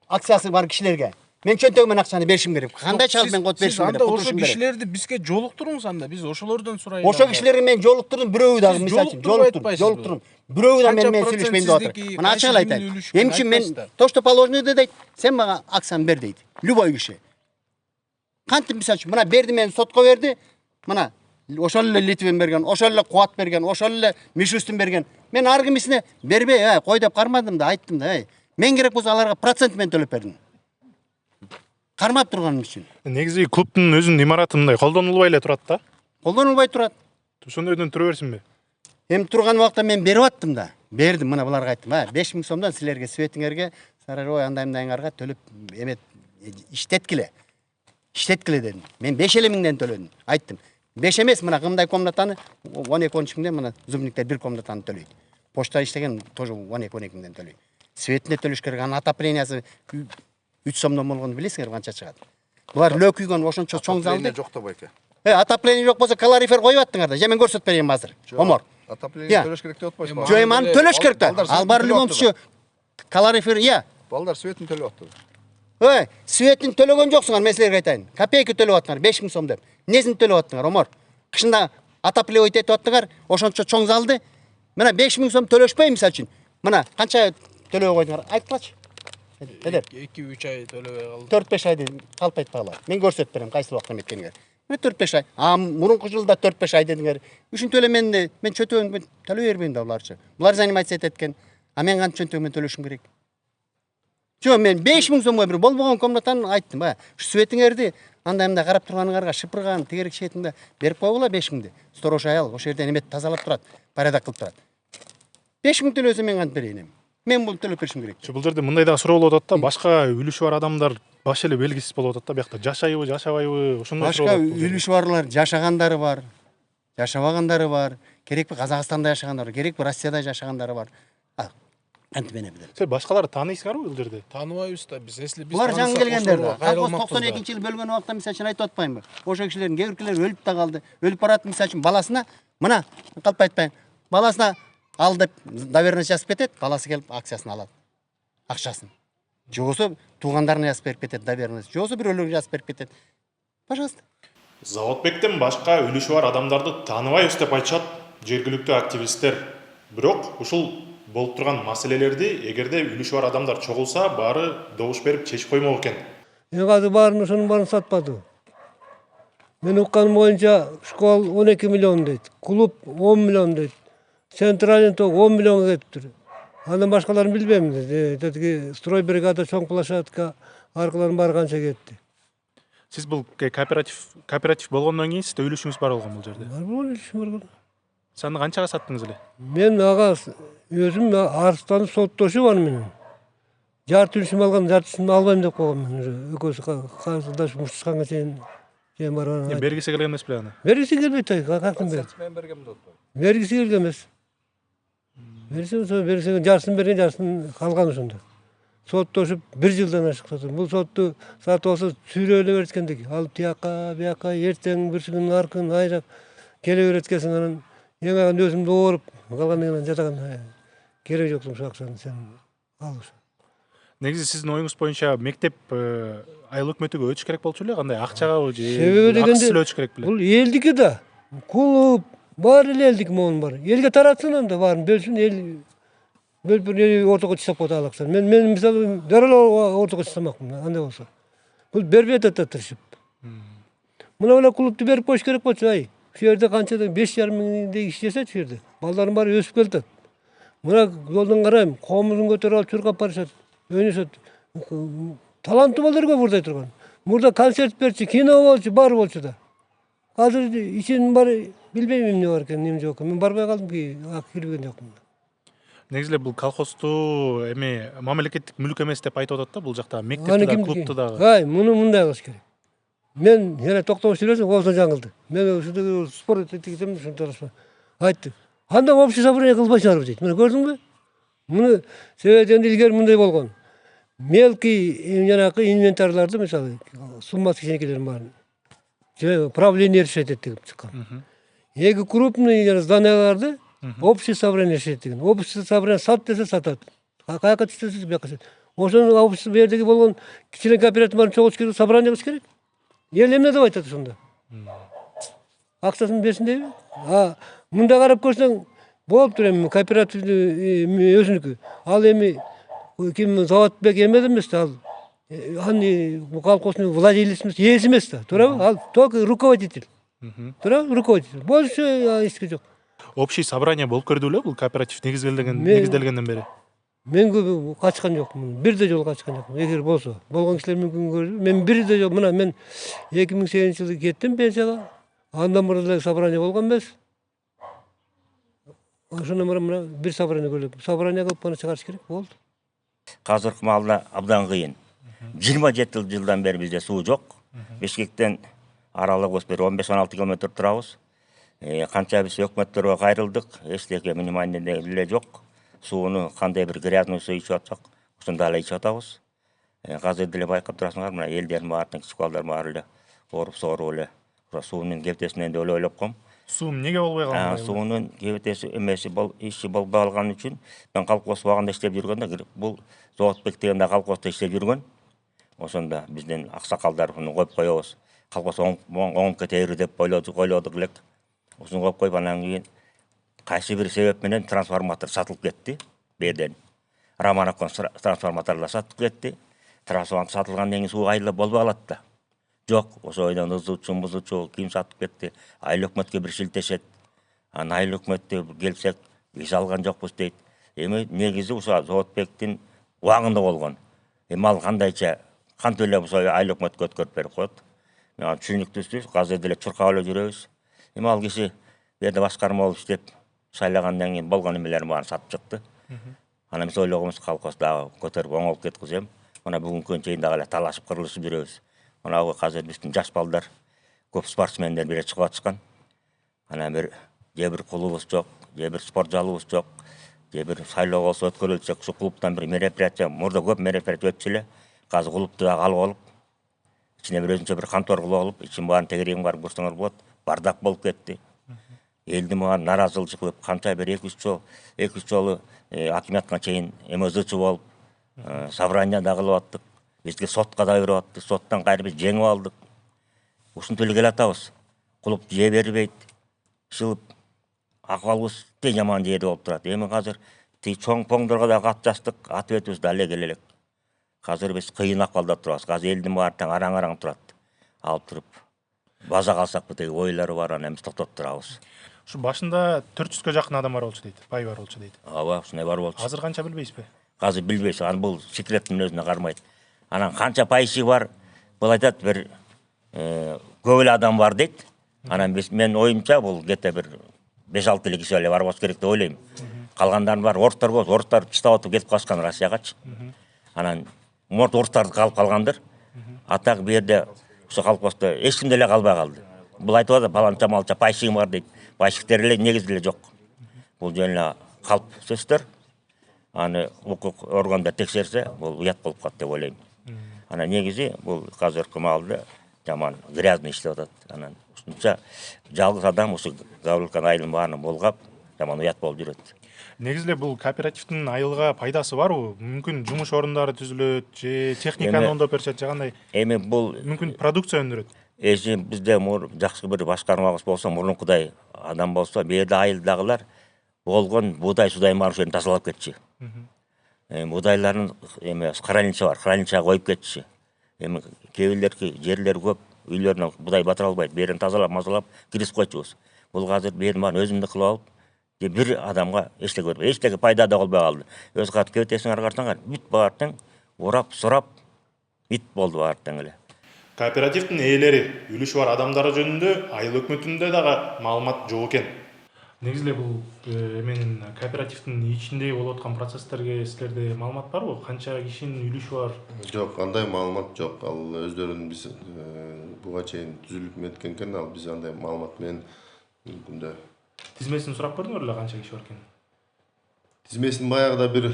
акциясы бар кишилерге Мен чөнтөгүмөн акчаны беришим керек. Кандай чалып мен кот беришим керек? Анда ошо Отурушум керек. кишилерди бизге жолуктуруңуз анда, биз ошолордон сурайлы. Ошо кишилерге мен жолуктурдум, бирөөү дагы Сиз мисалы үчүн жолуктуруп айтпайсызбы? жолуктурдум. Бирөөү да менен Канча сүйлөшпөйм деп процент атыр. сиздики, Мына ачык эле кайсы айтайын. күнү үлүшкөн Эмне үчүн мен айтпайсыздар. то, что положено дейт, сен мага акчаны бер дейт. Любой киши. Кантип мисалы үчүн мына берди, мен сотко берди. Мына ошол эле Литвин берген, ошол эле Куат берген, ошол эле Мишустин берген. Мен ар кимисине бербей, кой деп кармадым да, айттым да, мен керек болсо аларга процент мен төлөп бердим. Кармап турганым үчүн. Негизи клубдун өзүнүн имараты мындай колдонулбай эле турат да. Колдонулбай турат. Ошондойдон тура берсинби? Эми турган убакта мен берип аттым да. Бердим, мына буларга айттым, 5000 сомдон силерге, светиңерге, сарарой андай-мындайыңарга төлөп эмет иштеткиле. Иштеткиле дедим. Мен 5 миңден төлөдүм. Айттым. 5 эмес, мына кымдай комнатаны 12-13 миңден, мына зубниктер бир комнатаны төлөйт. Почта иштеген тоже 12 миңден төлөйт. Светине төлөш керек, анын отоплениясы 3 сомдон болгону билесиңер канча чыгат. Булар лөк үйгөн ошончо чоң залды. Жок да байке. Отопление жок болсо калорифер коюп аттыңар да. Мен көрсөтүп берейин азыр. Омор. Отопление төлөш керек деп атпайсызбы? Жо эми аны төлөш керек да. Ал бар любом случае калорифер, Балдар светин төлөп атты. Светин төлөгөн жоксуңар, мен силерге айтайын. Копейка төлөп аттыңар, 5000 сом деп. Несин төлөп аттыңар, омор? Кышында отопление этип аттыңар, ошончо чоң залды. Мына 5000 сом төлөшпөй мисалы үчүн. Мына канча төлөп койдуңар? Айтпачы. Эдер. 2-3 ай төлөбөй калды. 4-5 айды калп айтпагыла. Мен көрсөтүп берем кайсы убакта эметкениңер. 4-5 ай. Мурунку жылда 4-5 ай дедиңер. Үчүн төлө мен чөтөгөн төлөй бербейм да буларчы. Булар заниматься эткен. Мен канча чөнтөгүмөн төлөшүм керек? Жо, мен 5000 сомго бир болбогон комнатаны айттым, светиңерди андай-мындай карап турганыңарга шыпырган, тегерек шетинде берип койгула 5000ди. Сторож аял ошол жерден эметип тазалап турат, порядок кылып турат. 5000 төлөсө мен кантип берейин эми? Мен бул төлөп беришим керек. Бул жерде мындай дагы суроо болуп атат да, башка үлүшү бар адамдар баш эле белгисиз болуп атат да, биякта жашайбы, жашабайбы, ошондой Башка үлүшү барлар жашагандары бар, жашабагандары бар, керекпи Казакстанда жашагандары бар, керекпи Россияда жашагандары бар. Кантип эне билем. Сен башкаларды тааныйсыңарбы бул жерде? Тааныбайбыз да биз, если биз Булар жаңы келгендер да. Колхоз кайрылмакпыз 92 жыл бөлгөн убакта мисалы үчүн айтып атпаймынбы? Ошо кишилердин кээ биркилери өлүп да калды. Өлүп барат мисалы үчүн баласына, мына калп айтпайм. Баласына ал деп доверенность жазып кетет, баласы келип акциясын алат. Акчасын. Жобосо туугандарына жазып берип кетет доверенность. Жобосо бирөөлөргө жазып берип кетет. Пожалуйста. Заводбектен башка үлүшү бар адамдарды тааныбайбыз деп айтышат жергиликтүү активисттер. Бирок ушул болуп турган маселелерди эгерде үлүшү бар адамдар чогулса, баары добуш берип чечип коймок экен. Азыр баарын ошонун баарын сатпады. Мен укканым боюнча школ 12 миллион дейт, клуб 10 миллион дейт, центральный ток 10 миллионго кетиптир. Андан башкаларын билбейм. Тетиги стройбригада, чоң площадка аркыларын баары канча кетти. Сиз бул кооператив болгондон кийин сизде үлүшүңүз бар болгон бул жерде. Бар болгон үлүшүм бар. Саны канчага саттыңыз эле? Мен ага өзүм арстанып соттошу бар менен. Жарты үлүшүм алган, жартысын албайм деп койгом мен. Экөөсү кайсыдаш мушташканга чейин бар. Бергиси келген эмес беле аны? Бергиси келбейт, кантип берет? Мен бергем деп атпайбы? Бергиси келген эмес. Берсе жарсын берген, жарсын калган ошондо. Соттошуп 1 жылдан ашык соттошуп. Бул сотту сатып алса сүйрөй эле беришкендик. Алып тияка, бияка, эртең бир күн, аркын айрап келе береткесиң, анан эң аган өзүмдү ооруп, калгандыгынан жатаган. Керек жок ушул акчаны сен ал ошо. Негизи сиздин оюңуз боюнча мектеп айыл өкмөтүгө өтүш керек болчу беле? Кандай акчагабы же акысыз эле өтүш керек беле? Бул элдики да. Клуб баары эле элдик моун бар. Элге таратсын анда баарын бөлсүн, эл бөлүп ортого чыгып койду ал акчаны. Мен мисалы дарылоо ортого чыксамакмын, андай болсо. Бул бербей атат тырышып. Мына клубду берип коюш керек болчу, Ушул жерде канчада 5,5 миңдей киши жашайт ушул жерде. Балдарын баары өсүп келатат. Мына жолдон карайм, коомузун көтөрүп алып чуркап барышат, өнүшөт. Таланттуу балдар көп урдай турган. Мурда концерт берчи, кино болчу, бар болчу да. Азыр ичинин баары билбейм эмне бар экен, эмне жок экен. Мен барбай калдым ки, кирбеген жокмун. Негизи эле бул колхозду мамлекеттик мүлк эмес деп айтып атат да бул жакта, мектепти да, клубду дагы. Муну мындай кылыш керек. Мен yana токтош сүйлөсөм, болсо жаңылды. Мен ушул спорт этикетем, ушунтарышма. Айтты. Анда общий собрание кылбай чыгарып дейт. Мына көрдүңбү? Муну себебен илгери мындай болгон. Мелкий жанакы инвентарларды, мисалы, суммасы кичинекейлерин баарын правление решать этет деп чыккан. Эки крупный зданияларды общий собрание решать деген. Общий собрание сат десе сатат. Каяка түшсө бияка. ошонун авыз бердеги болгон кичине кооперативдерин чогултуш керек, собрание кылыш керек. Эл эмне деп айтат ошондо? Акчасын берсин дейби? Мында карап көрсөң болуптур эми кооперативдин өзүнүкү. Ал эми ким Заводбек эмес эмес да ал. Аны колхоздун владелец эмес, ээси эмес да, туурабы? Ал только руководитель. Туурабы? Руководитель. Больше эчки жок. Общий собрание болуп көрдү беле бул кооператив негизделгенден бери? Мен көп качкан жокмун. Бирде жолу качкан жокмун. Эгер болсо, болгон кишилер мүмкүн көрүр. Мен бирде жолу мына мен 2008-жылы кеттим пенсияга. Андан мурда деле собрание болгон эмес. Ошондон мына бир собрание көрдүм. Собрание кылып гана чыгарыш керек болду. Азыркы маалда абдан кыйын. 27 жылдан бери бизде суу жок. Бишкектен аралыгыбыз бир 15-16 километр турабыз. Канча биз өкмөттөргө кайрылдык, эчтеке внимание деле жок. Сууну кандай бир грязный суу ичип атсак, ошондой эле ичип атабыз. Азыр деле байкап турасыңар, мына элдердин баардыгы кичик балдар баары эле ооруп сооруп эле. Суунун кептесинен деле ойлоп коем. Суу эмнеге болбой калган? Суунун кебетеси эмеси иши болбой калган үчүн мен колхоз убагында иштеп жүргөндө бул Заводбек деген да колхоздо иштеп жүргөн. Ошондо биздин аксакалдар буну коюп коебуз. Колхоз оңуп кетери деп ойлодук элек. Ушуну коюп коюп анан кийин кайсы бир себеп менен трансформатор сатылып кетти берден. Романакон трансформаторлор сатылып кетти. Трансформатор сатылгандан кийин суу айылда болбой калат да. Жок, ошо ойдон бузуучу ким сатып кетти? Айыл өкмөткө бир шилтешет. Анан айыл өкмөттө келсек, биз алган жокпуз дейт. Эми негизи ушул Заводбектин убагында болгон. Эми ал кандайча кантип эле ошо айыл өкмөткө өткөрүп берип коет. Мен түшүнүктүүсү, азыр деле чуркап эле жүрөбүз. Эми ал киши берде башкарма болуп иштеп, шайлагандан кийин болгон эмелерин баарын сатып чыкты. Анан биз ойлогонбуз колхоз дагы көтөрүп оңолуп кеткизем. Мына бүгүнкү күнгө чейин дагы эле талашып кырылышып жүрөбүз. Мына азыр биздин жаш балдар, көп спортсмендер бире чыгып атышкан. Анан бир клубубуз жок, бир спорт залыбыз жок, бир шайлоо болсо өткөрүлсөк, ушу клубтан бир мероприятие, мурда көп мероприятие өтчү эле. Азыр клубду дагы алып алып, ичине бир өзүнчө бир контор кылып алып, ичин баарын тегерегин барып көрсөңөр болот. Бардак болуп кетти. Элдин мага наразылык кылып, канча бир 2-3 жолу акиматка чейин МСДчу болуп, собрание да кылып аттык. Бизге сотка да берип атты. Соттон кайра биз жеңип алдык. Ушинтип эле келатабыз. Клуб жей бербейт. Ушул акыбалыбыз те жаман жерде болуп турат. Эми азыр чоң поңдорго да кат жаздык, ат өтүбүз да элек элек. Азыр биз кыйын акыбалда турабыз. Азыр элдин баары тең араң турат. Алып туруп база калсакпы деген ойлору бар, анан биз токтотуп турабыз. Ушу башында 400гө жакын адам бар болчу дейт, бай бар болчу дейт. Ооба, ушундай бар болчу. Азыр канча билбейсизби? Азыр билбейбиз, аны бул секреттин өзүнө кармайт. Анан канча пайызы бар, бул айтат бир көп эле адам бар дейт. Анан мен оюмча бул где-то бир 5-6 эле киши эле бар болуш керек деп ойлойм. Калгандардын баары орустар болот, орустар чыдап отуп кетип калышкан Россиягачы. Анан орустарды калып калгандыр. А так бу жерде ошо колхоздо эч ким деле калбай калды. Бул айтып атат, баланча малча пайшыгым бар дейт. Пайшыктер эле негизи деле жок. Бул жөн эле калп сөздөр. Аны укук органдар текшерсе, бул уят болуп калат деп ойлойм. Анан негизи бул азыркы маалда жаман грязный иштеп атат. Анан ушунча жалгыз адам ушу Гавриловканын айылын баарын болгап, жаман уят болуп жүрөт. Негизи эле бул кооперативдин айылга пайдасы барбы? Мүмкүн жумуш орундары түзүлөт, же техниканы оңдоп беришет, же кандай? Эми бул Мүмкүн продукция өндүрөт. Бизде жакшы бир башкармабыз болсо, мурункудай адам болсо, бу жерде айылдагылар болгон буудай судайын баарын ошол жерден тазалап кетчү. Будайларын хранилище бар, хранилищеге коюп кетчү. Эми кээ бирлерки жерлер көп, үйлөрүнө будай батыра албайт. Берин тазалап, мазалап киргизип койчубуз. Бул азыр берин баарын өзүмдүк кылып алып, бир адамга эчтеке пайда да болбой калды. Өз кат кебетесиңер карасаңар, бүт баары тең урап, сурап, бүт болду баары тең эле. Кооперативдин ээлери, үлүшү бар адамдары жөнүндө айыл өкмөтүндө дагы маалымат жок экен. Негизи эле бул эменин кооперативдин ичинде болуп аткан процесстерге силерде маалымат барбы? Канча кишинин үлүшү бар? Жок, андай маалымат жок. Ал өздөрүнүн биз буга чейин түзүлүп неткен экен, ал биз андай маалымат менен мүмкүндө Тизмесин сурап көрдүңөр эле канча киши бар экен? тизмесин баягыда бир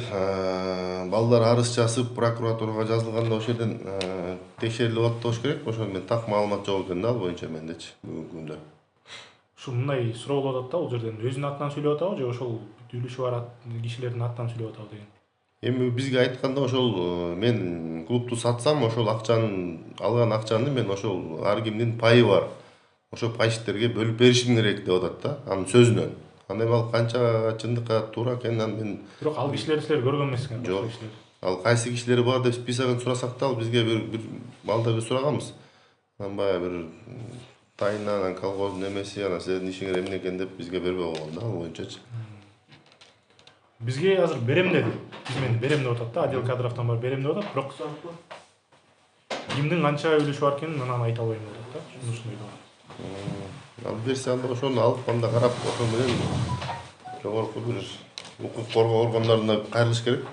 балдар арыз жазып прокуратурага жазылганда ошол жерден текшерилип атат болуш керек. Ошол мен так маалымат жок экен да ал боюнча мендечи бүгүнкү күндө. Ушул мындай суроо болуп атат да, бул жерден өзүнүн атынан сүйлөп атабы же ошол үлүшү бар кишилердин атынан сүйлөп атабы деген? Эми бизге айтканда ошол мен клубду сатсам ошол акчанын алган акчаны мен ошол ар кимдин пайы бар. Ошол пайчтарга бөлүп беришим керек деп атат да, анын сөзүнөн. Анда эми ал канча чындыкка туура экенин аны мен Бирок ал кишилерди силер көргөн эмес экен. жок. Ал кайсы кишилери бар деп списогун сурасак да, ал бизге бир балда бир сураганбыз. Анан баягы бир тайына анан колхоздун эмеси, анан силердин ишиңер эмне экен деп бизге бербей койгон да, ал боюнчачы. Бизге азыр берем деди. Измени берем деп атат да, отдел кадровдон бар берем деп атат. Бирок кимдин канча үлүшү бар экенин мен аны айта албайм деп атат да. Ушундай да. Ал берсе анда ошону алып анда карап ошо менен жогорку бир укук коргоо органдарына кайрылыш керек.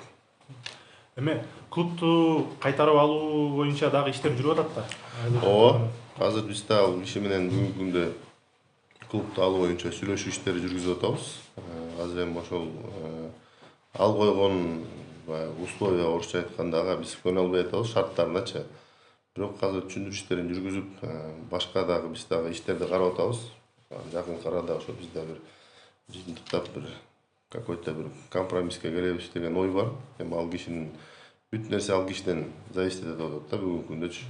Эме клубду кайтарып алуу боюнча дагы иштер жүрүп атат да. Ооба, азыр биз да ал киши менен бүгүнкү күндө клубду алуу боюнча сүйлөшүү иштери жүргүзүп атабыз. Азыр эми ошол ал койгон условия орусча айтканда биз көңүл албай атабыз шарттарыначы. Бирок азыр түшүндүрүү иштерин жүргүзүп, башка дагы биз дагы иштерди карап атабыз. Жакын арада ошо биз да бир жыйынтыктап бир какой-то бир компромисске келебиз деген ой бар. Эми ал кишинин бүт нерсе ал кишиден зависит этет деп атат да бүгүнкү күндөчү.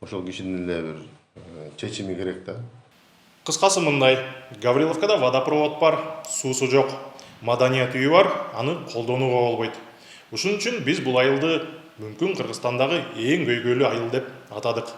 Ошол кишинин эле бир чечими керек да. Кыскасы мындай, Гавриловкада водопровод бар, суусу жок, маданият үйү бар, аны колдонууга болбойт. Ушун үчүн биз бул айылды мүмкүн Кыргызстандагы эң көйгөйлүү айыл деп атадык.